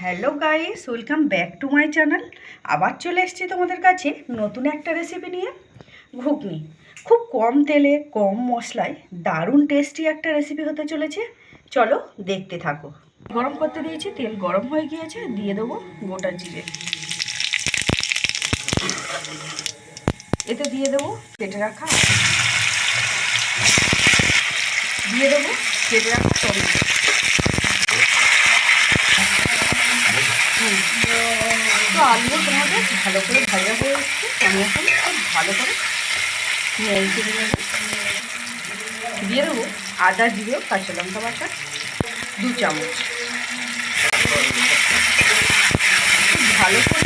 Hello guys, welcome back to my channel. আবার চলে এসেছি তোমাদের কাছে নতুন একটা রেসিপি নিয়ে। ঘুগনি খুব কম তেলে কম মশলায় দারুণ টেস্টি একটা রেসিপি হতে চলেছে। চলো দেখতে থাকো। গরম করতে দিয়েছি, তেল গরম হয়ে গিয়েছে, দিয়ে দেবো গোটা জিরে। এতে দিয়ে দেবো কেটে রাখা, দিয়ে দেবো কেটে রাখা টমেটো। তো আলুও তোমাদের ভালো করে ভাজা হয়ে এসছে, আমি এখন খুব ভালো করে নেড়ে চেড়ে নেবো। দিয়ে দেবো আদা জিরে কাঁচা লঙ্কা বাটা 2 চামচ। খুব ভালো করে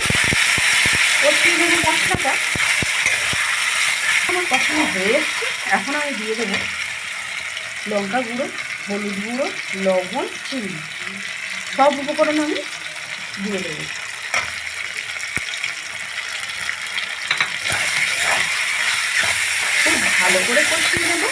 কষিয়ে নেবো মশলাটা। আমার কষানো হয়ে এসছে, এখন আমি দিয়ে দেবো লঙ্কা গুঁড়ো, হলুদ গুঁড়ো, লবণ, চিনি, সব উপকরণ আমি দিয়ে দেবো। খুব ভালো করে কষিয়ে নেবো।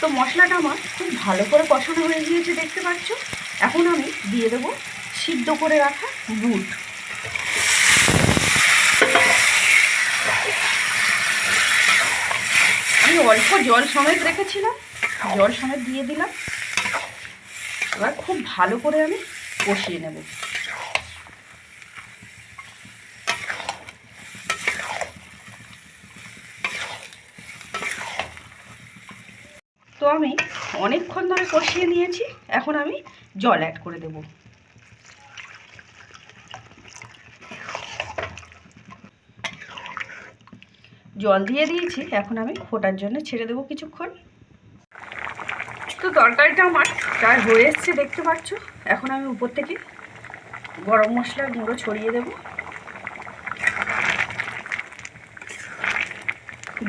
তো মশলাটা আমার খুব ভালো করে কষানো হয়ে গিয়েছে, দেখতে পাচ্ছ। এখন আমি দিয়ে দেবো সিদ্ধ করে রাখা বুট। আমি অল্প জল সমেত রেখেছিলাম, জল সমেত দিয়ে দিলাম। এবার খুব ভালো করে আমি কষিয়ে নেব। তো আমি অনেকক্ষণ ধরে কষিয়ে নিয়েছি, এখন আমি জল অ্যাড করে দেব। জল দিয়ে দিয়েছি, এখন আমি ফোটার জন্য ছেড়ে দেবো কিছুক্ষণ। তো তরকারিটা আমার প্রায় হয়ে এসছে, দেখতে পাচ্ছ। এখন আমি উপর থেকে গরম মশলার গুঁড়ো ছড়িয়ে দেব,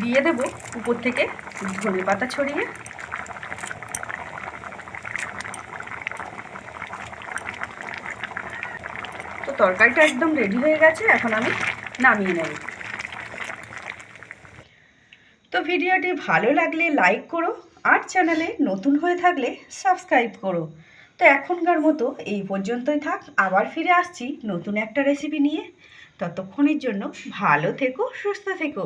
দিয়ে দেব উপর থেকে ধনে পাতা ছড়িয়ে। তো তরকারিটা একদম রেডি হয়ে গেছে, এখন আমি নামিয়ে নেব। তো ভিডিওটি ভালো লাগলে লাইক করো, আর চ্যানেলে নতুন হয়ে থাকলে সাবস্ক্রাইব করো। তো এখনকার মতো এই পর্যন্তই থাক, আবার ফিরে আসছি নতুন একটা রেসিপি নিয়ে। ততক্ষণের জন্য ভালো থেকো, সুস্থ থেকো।